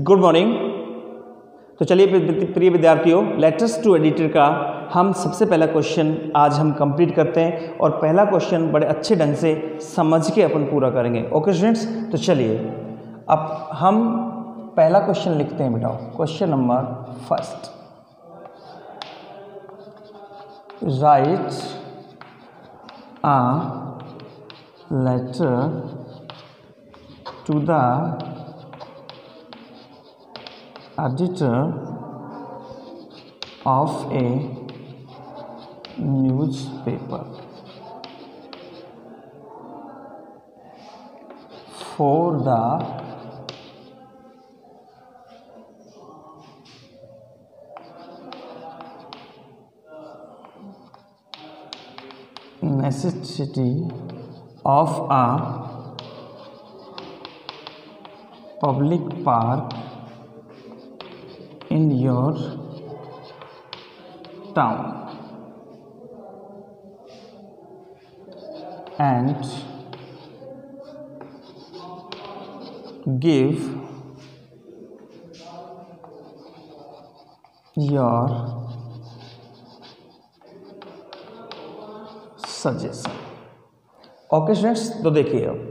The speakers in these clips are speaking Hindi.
Good morning. तो चलिए प्रिय विद्यार्थियों, लेटर्स टू एडिटर का हम सबसे पहला क्वेश्चन आज हम कंप्लीट करते हैं और पहला क्वेश्चन बड़े अच्छे ढंग से समझ के अपन पूरा करेंगे। ओके स्टूडेंट्स, तो चलिए अब हम पहला क्वेश्चन लिखते हैं बेटा। Question number first, right a letter to the editor of a newspaper for the necessity of a public park in your town and give your suggestion. Okay students, तो देखिए अब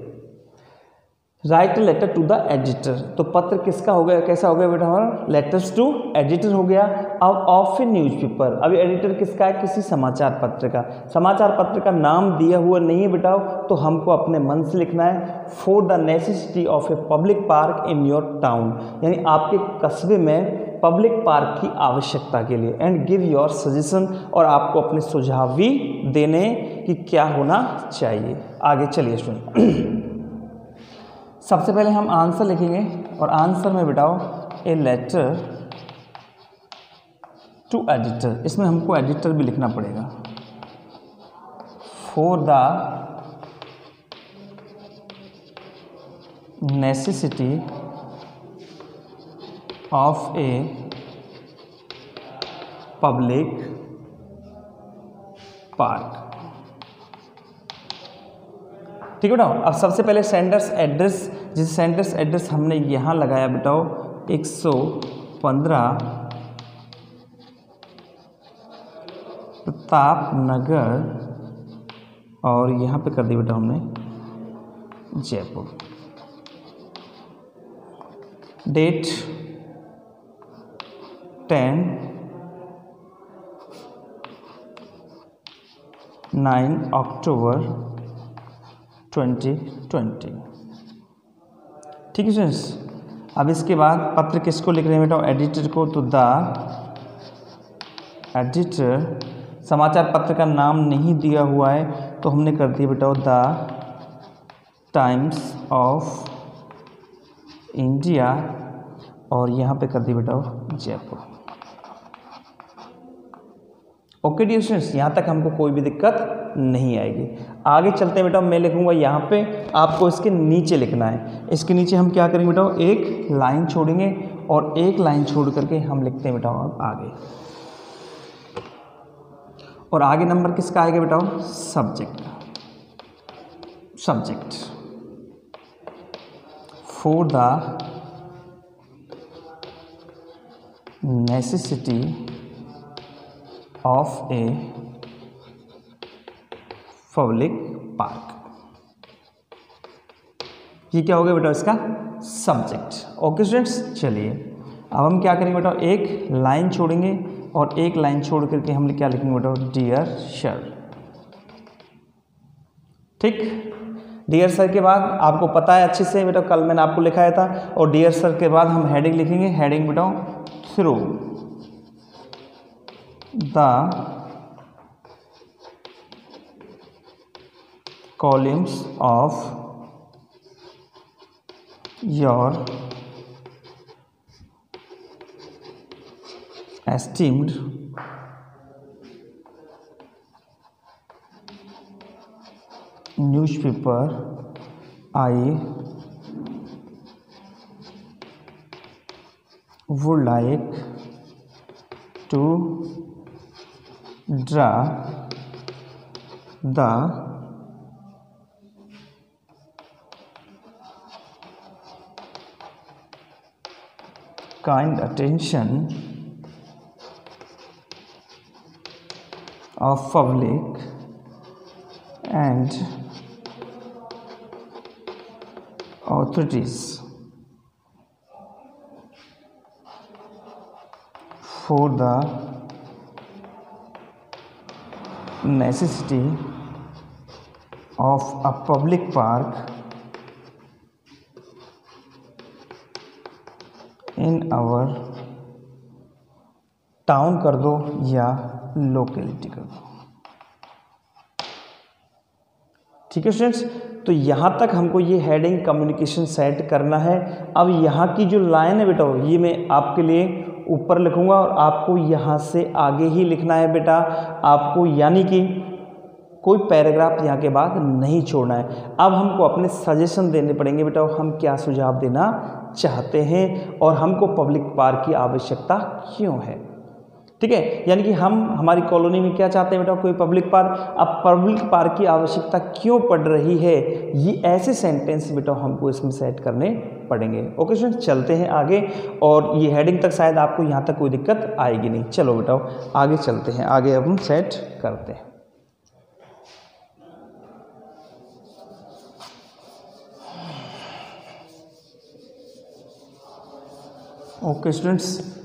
write letter to the editor, तो पत्र किसका हो गया, कैसा हो गया बेटा हमारा, लेटर्स टू एडिटर हो गया। अब ऑफ ए न्यूज़पेपर, अभी एडिटर किसका है, किसी समाचार पत्र का। समाचार पत्र का नाम दिया हुआ नहीं है बेटा, तो हमको अपने मन से लिखना है। For the necessity of a public park in your town, यानी आपके कस्बे में पब्लिक पार्क की आवश्यकता के लिए। एंड गिव योर सजेशन, और आपको अपने सुझाव भी देने कि क्या होना चाहिए। आगे चलिए स्टूडेंट, सबसे पहले हम आंसर लिखेंगे और आंसर में बिठाओ ए लेटर टू एडिटर, इसमें हमको एडिटर भी लिखना पड़ेगा। For the necessity of a public park. ठीक है बेटा, अब सबसे पहले सेंडर्स एड्रेस, जिस सेंडर्स एड्रेस हमने यहाँ लगाया बेटाओ 115 प्रताप नगर, और यहाँ पे कर दिया बेटा हमने जयपुर। डेट 9 अक्टूबर 2020। ठीक है स्टूडेंट्स, अब इसके बाद पत्र किसको लिख रहे हैं बेटा, एडिटर को। तो द एडिटर, समाचार पत्र का नाम नहीं दिया हुआ है तो हमने कर दिया बेटा द टाइम्स ऑफ इंडिया, और यहाँ पे कर दिया बेटा जयपुर। ओके डियर स्टूडेंट्स, यहाँ तक हमको कोई भी दिक्कत नहीं आएगी। आगे चलते हैं बेटा, मैं लिखूंगा यहाँ पे, आपको इसके नीचे लिखना है। इसके नीचे हम क्या करेंगे बेटा, एक लाइन छोड़ेंगे और एक लाइन छोड़ करके हम लिखते हैं बेटा आगे। और आगे नंबर किसका आएगा बेटा, subject. Subject for the necessity of a public park. ये क्या हो गया बेटा इसका सब्जेक्ट। ओके स्टूडेंट्स, चलिए अब हम क्या करेंगे बेटा, एक लाइन छोड़ेंगे और एक लाइन छोड़ करके हम क्या लिखेंगे बेटा, डियर सर। ठीक, डियर सर के बाद आपको पता है अच्छे से बेटा, कल मैंने आपको लिखाया था। और डियर सर के बाद हम हेडिंग लिखेंगे, हेडिंग बेटा through the columns of your esteemed newspaper, I would like to draw the kind attention of public and authorities for the necessity of a public park in our town कर दो या लोकेलिटी कर दो। ठीक है स्टूडेंट्स, तो यहाँ तक हमको ये हेडिंग कम्युनिकेशन सेट करना है। अब यहाँ की जो लाइन है बेटा ये मैं आपके लिए ऊपर लिखूंगा और आपको यहाँ से आगे ही लिखना है बेटा आपको, यानी कि कोई पैराग्राफ यहाँ के बाद नहीं छोड़ना है। अब हमको अपने सजेशन देने पड़ेंगे बेटा, हम क्या सुझाव देना चाहते हैं और हमको पब्लिक पार्क की आवश्यकता क्यों है। ठीक है, यानी कि हम हमारी कॉलोनी में क्या चाहते हैं बेटा, कोई पब्लिक पार्क। अब पब्लिक पार्क की आवश्यकता क्यों पड़ रही है, ये ऐसे सेंटेंस बेटा हमको इसमें सेट करने पड़ेंगे। ओके स्टूडेंट्स, चलते हैं आगे और ये हेडिंग तक शायद आपको यहाँ तक कोई दिक्कत आएगी नहीं। चलो बेटा आगे चलते हैं, आगे अब हम सेट करते हैं। ओके स्टूडेंट्स,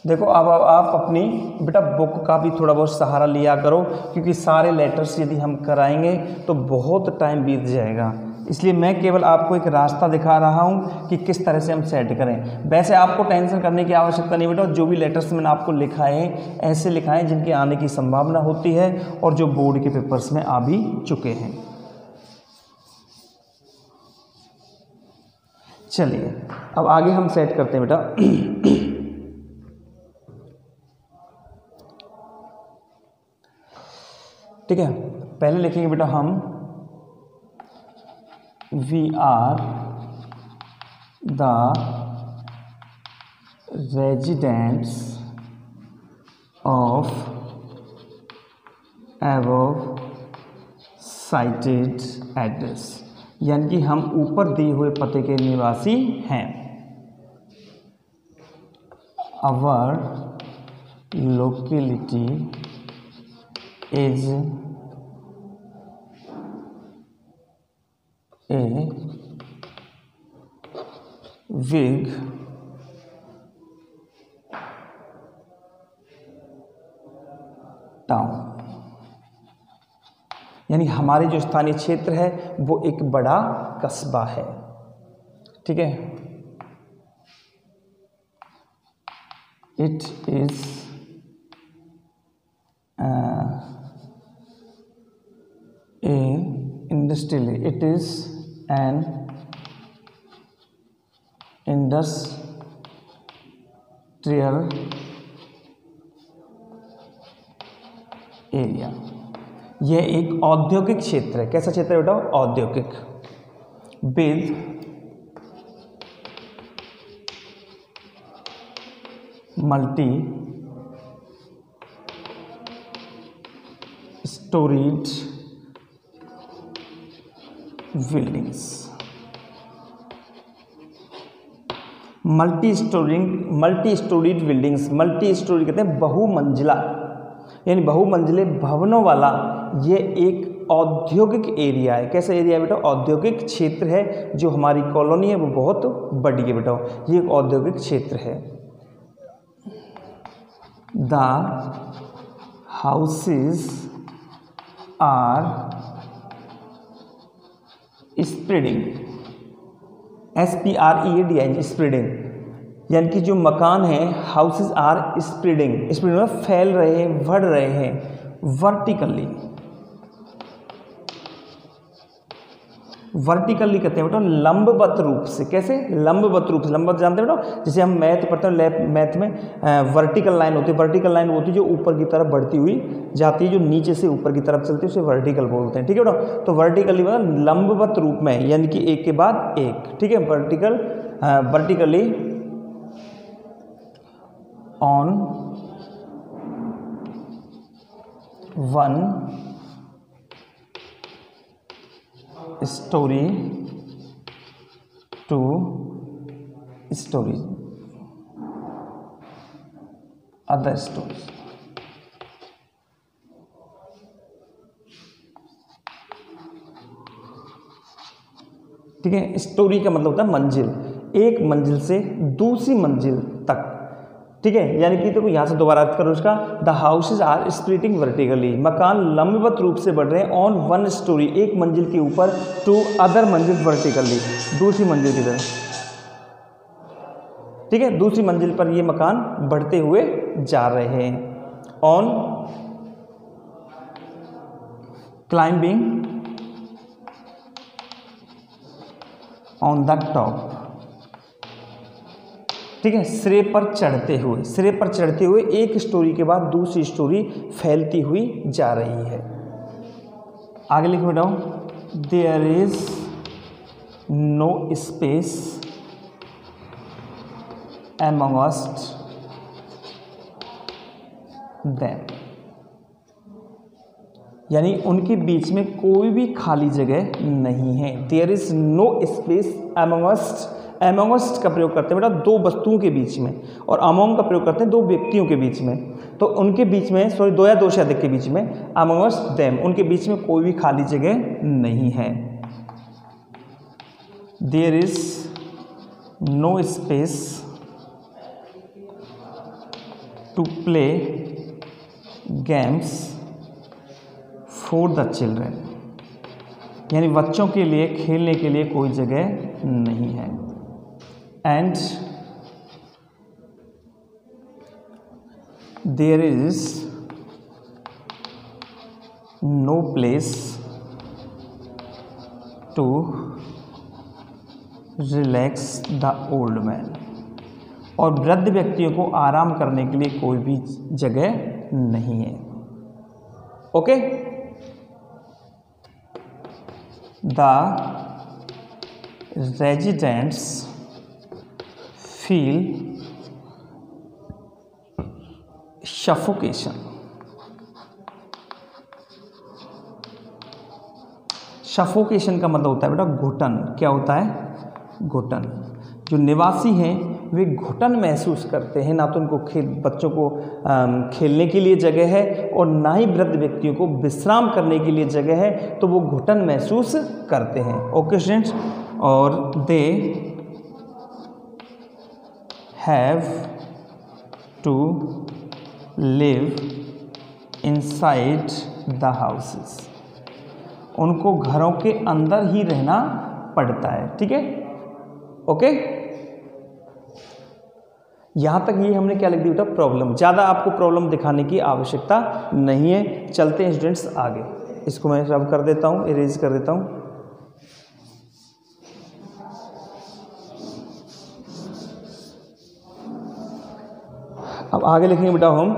देखो अब आप अपनी बेटा बुक का भी थोड़ा बहुत सहारा लिया करो, क्योंकि सारे लेटर्स यदि हम कराएंगे तो बहुत टाइम बीत जाएगा। इसलिए मैं केवल आपको एक रास्ता दिखा रहा हूँ कि किस तरह से हम सेट करें। वैसे आपको टेंशन करने की आवश्यकता नहीं बेटा, जो भी लेटर्स मैंने आपको लिखाए हैं ऐसे लिखाएं जिनके आने की संभावना होती है और जो बोर्ड के पेपर्स में आ भी चुके हैं। चलिए अब आगे हम सेट करते हैं बेटा। ठीक है, पहले लिखेंगे बेटा हम we are the residents of above cited address, यानी कि हम ऊपर दिए हुए पते के निवासी हैं। Our locality is a big town, यानी हमारे जो स्थानीय क्षेत्र है वो एक बड़ा कस्बा है। ठीक है, it is industrial, it is an industrial area, यह एक औद्योगिक क्षेत्र है। कैसा क्षेत्र है बेटा, औद्योगिक। With multi storeyed buildings, multi storeyed buildings, multi storey कहते हैं बहुमंजिला, यानी बहुमंजिले भवनों वाला ये एक औद्योगिक एरिया है। कैसा एरिया है बेटा, औद्योगिक क्षेत्र है। जो हमारी कॉलोनी है वो बहुत बड़ी है बेटा, ये एक औद्योगिक क्षेत्र है। The houses are spreading, SPREADING, spreading, यानी कि जो मकान है हाउसेस आर स्प्रेडिंग, स्प्रेडिंग मतलब फैल रहे हैं, बढ़ रहे हैं। वर्टिकली, वर्टिकली कहते हैं बेटा लंबवत रूप से। कैसे, लंबवत रूप से। लंबवत जानते हैं बेटा, जैसे हम मैथ पढ़ते हैं, मैथ में वर्टिकल लाइन होती है। वर्टिकल लाइन होती है जो ऊपर की तरफ बढ़ती हुई जाती है, जो नीचे से ऊपर की तरफ चलती है उसे वर्टिकल बोलते हैं। ठीक है बेटा, तो वर्टिकली मतलब लंबवत रूप में, यानी कि एक के बाद एक। ठीक है, vertically on one storey two storeys, other storeys. ठीक है, स्टोरी का मतलब होता है मंजिल, एक मंजिल से दूसरी मंजिल तक। ठीक है, यानी कि देखो यहाँ से दोबारा अर्थ करो उसका, the houses are splitting vertically, मकान लंबवत रूप से बढ़ रहे हैं, ऑन वन स्टोरी, एक मंजिल के ऊपर, टू अदर मंजिल वर्टिकली, दूसरी मंजिल की तरफ। ठीक है, दूसरी मंजिल पर ये मकान बढ़ते हुए जा रहे हैं। On climbing on the top. ठीक है, सिरे पर चढ़ते हुए, सिरे पर चढ़ते हुए एक स्टोरी के बाद दूसरी स्टोरी फैलती हुई जा रही है। आगे लिखो बेटा, there is no space amongst them, यानी उनके बीच में कोई भी खाली जगह नहीं है। There is no space amongst, amongst का प्रयोग करते हैं बेटा दो वस्तुओं के बीच में, और among का प्रयोग करते हैं दो व्यक्तियों के बीच में। तो उनके बीच में, सॉरी, दो या दो से अधिक के बीच में, amongst them, उनके बीच में कोई भी खाली जगह नहीं है। There is no space to play games for the children, यानी बच्चों के लिए खेलने के लिए कोई जगह नहीं है। And there is no place to relax the old man, और वृद्ध व्यक्तियों को आराम करने के लिए कोई भी जगह नहीं है। Okay, the residents feel suffocation. Suffocation का मतलब होता है बेटा घुटन। क्या होता है? घुटन। जो निवासी हैं वे घुटन महसूस करते हैं, ना तो उनको बच्चों को खेलने के लिए जगह है और ना ही वृद्ध व्यक्तियों को विश्राम करने के लिए जगह है, तो वो घुटन महसूस करते हैं। ओके स्टूडेंट्स, और they have to live inside the houses, उनको घरों के अंदर ही रहना पड़ता है। ठीक है, ओके। यहां तक ये हमने क्या लिख दिया बेटा? प्रॉब्लम। ज़्यादा आपको प्रॉब्लम दिखाने की आवश्यकता नहीं है। चलते हैं स्टूडेंट्स आगे। इसको मैं रब कर देता हूं, इरेज कर देता हूं। अब आगे लिखेंगे बेटा हम,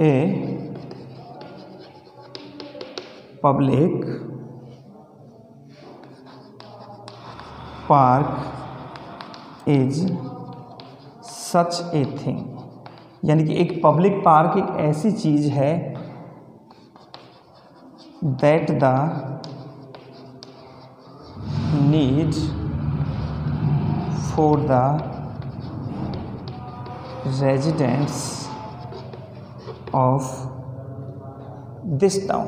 a public park is such a thing, यानी कि एक पब्लिक पार्क एक ऐसी चीज है that the need for the residents of this town.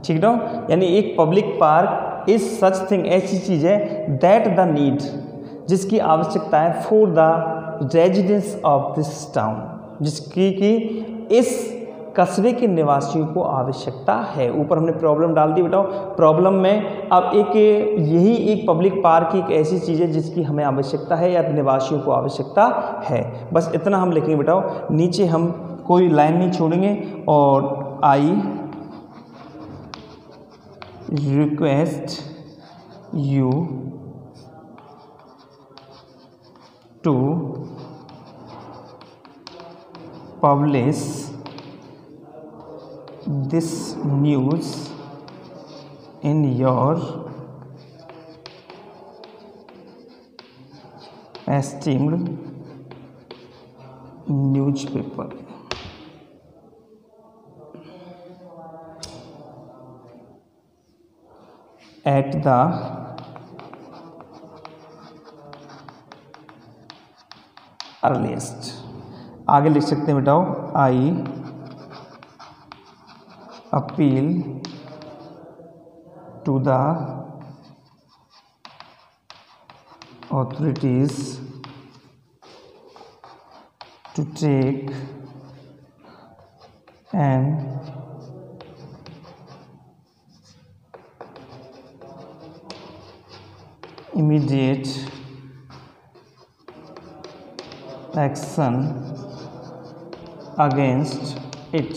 ठीक है, यानी एक public park is such thing, ऐसी चीज है दैट द नीड, जिसकी आवश्यकता है, for the residents of this town, जिसकी कि इस कस्बे के निवासियों को आवश्यकता है। ऊपर हमने प्रॉब्लम डाल दी बेटा। प्रॉब्लम में अब यही एक पब्लिक पार्क एक ऐसी चीज़ है जिसकी हमें आवश्यकता है या निवासियों को आवश्यकता है। बस इतना हम लिखेंगे बेटा। नीचे हम कोई लाइन नहीं छोड़ेंगे। और I request you to publish this news in your esteemed newspaper। At the earliest. आगे लिख सकते हैं बेटाओ, I appeal to the authorities to take an immediate action against it।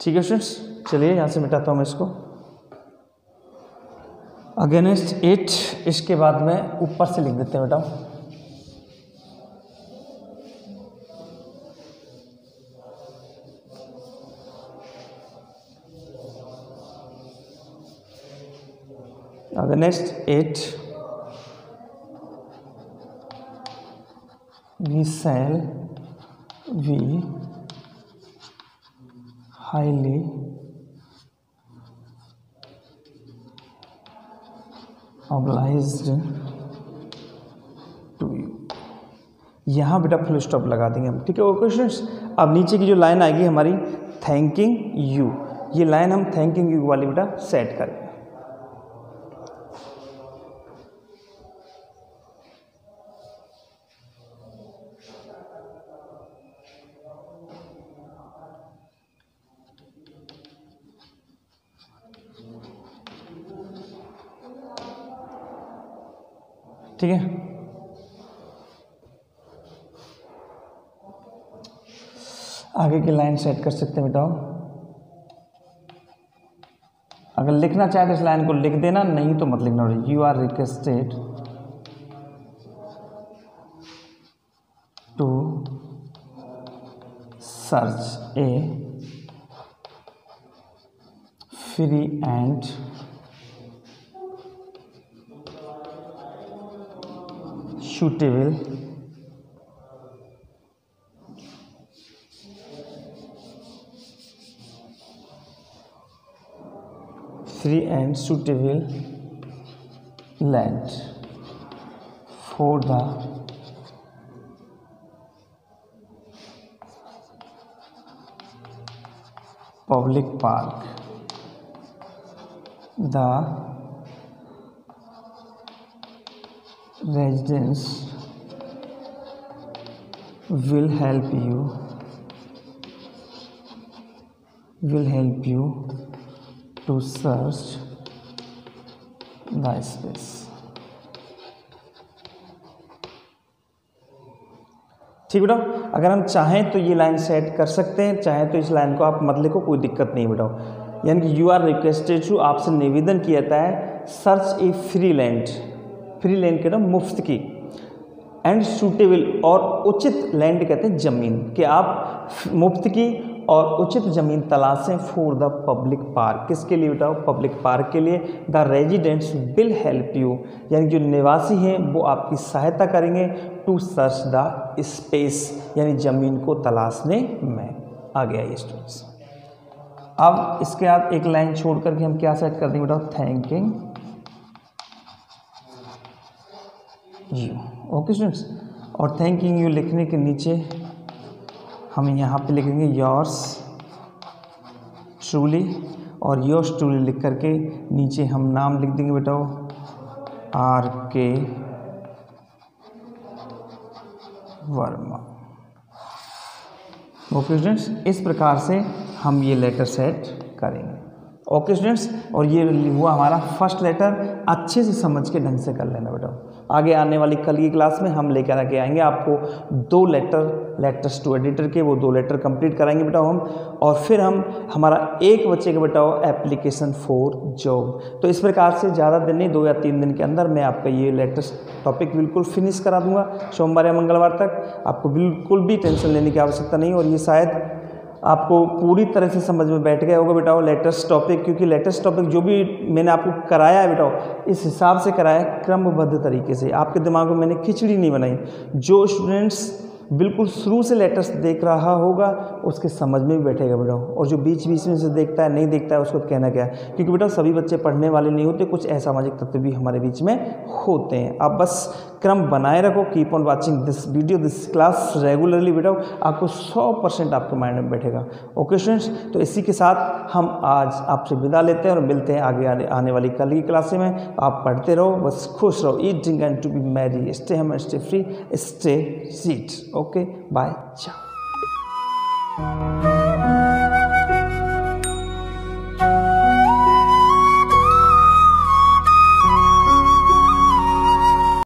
ठीक है स्टूडेंट्स, चलिए यहाँ से मिटाता हूँ मैं इसको। अगेंस्ट इट, इसके बाद में ऊपर से लिख देते हैं बेटा, against it we shall we highly obliged to you। यहाँ बेटा फुल स्टॉप लगा देंगे हम, ठीक है ओके स्टूडेंट्स। अब नीचे की जो लाइन आएगी हमारी थैंकिंग यू, ये लाइन हम थैंकिंग यू वाली बेटा सेट करेंगे। ठीक है, आगे की लाइन सेट कर सकते हैं बेटा। अगर लिखना चाहे तो इस लाइन को लिख देना, नहीं तो मत लिखना। You are requested to search a free and suitable land for the public park। The residents will help you to search the space। ठीक बेटा, अगर हम चाहें तो ये लाइन सेट कर सकते हैं, चाहें तो इस लाइन को आप मत लिखो, कोई दिक्कत नहीं बेटा। यानी कि यू आर रिक्वेस्टेड टू, आपसे निवेदन किया जाता है, search a free land, free land कहते हैं मुफ्त की, एंड सूटेबल और उचित लैंड कहते हैं ज़मीन, कि आप मुफ्त की और उचित ज़मीन तलाशें फॉर द पब्लिक पार्क। किसके लिए बताओ? पब्लिक पार्क के लिए। The residents will help you, यानी जो निवासी हैं वो आपकी सहायता करेंगे, टू सर्च द स्पेस, यानी ज़मीन को तलाशने में। आ गया ये स्टूडेंट्स। अब इसके बाद एक लाइन छोड़ करके हम क्या सेट कर देंगे बेटा? Thanking you. ओके स्टूडेंट्स, और थैंकिंग यू लिखने के नीचे हम यहाँ पे लिखेंगे योर्स ट्रूली, और योर्स ट्रूली लिख करके नीचे हम नाम लिख देंगे बेटा R.K. वर्मा। ओके स्टूडेंट्स, इस प्रकार से हम ये लेटर सेट करेंगे। ओके स्टूडेंट्स, और ये हुआ हमारा फर्स्ट लेटर। अच्छे से समझ के ढंग से कर लेना बेटा। आगे आने वाली कल की क्लास में हम लेकर आके आएंगे आपको 2 लेटर्स टू एडिटर के, वो 2 लेटर कंप्लीट कराएंगे बेटा हम, और फिर हम हमारा एक बच्चे का बेटा एप्लीकेशन फॉर जॉब। तो इस प्रकार से ज़्यादा दिन नहीं, 2 या 3 दिन के अंदर मैं आपका ये लेटेस्ट टॉपिक बिल्कुल फिनिश करा दूंगा। सोमवार या मंगलवार तक आपको बिल्कुल भी टेंशन लेने की आवश्यकता नहीं। और ये शायद आपको पूरी तरह से समझ में बैठ गया होगा बेटा लेटेस्ट टॉपिक, क्योंकि लेटेस्ट टॉपिक जो भी मैंने आपको कराया है बेटा इस हिसाब से कराया है, क्रमबद्ध तरीके से। आपके दिमाग में मैंने खिचड़ी नहीं बनाई। जो स्टूडेंट्स बिल्कुल शुरू से लेटेस्ट देख रहा होगा उसके समझ में भी बैठेगा बेटा, और जो बीच बीच में से देखता है नहीं देखता है उसको कहना क्या है, क्योंकि बेटा सभी बच्चे पढ़ने वाले नहीं होते, कुछ असामाजिक तत्व भी हमारे बीच में होते हैं। आप बस क्रम बनाए रखो, keep on watching this video this class regularly बेटा, आपको 100% आपके माइंड में बैठेगा। ओके स्टूडेंट्स, तो इसी के साथ हम आज आपसे विदा लेते हैं और मिलते हैं आगे आने वाली कल की क्लास में। आप पढ़ते रहो, बस खुश रहो, eat drink and to be merry, stay home and stay free, stay seat. Okay bye, ciao।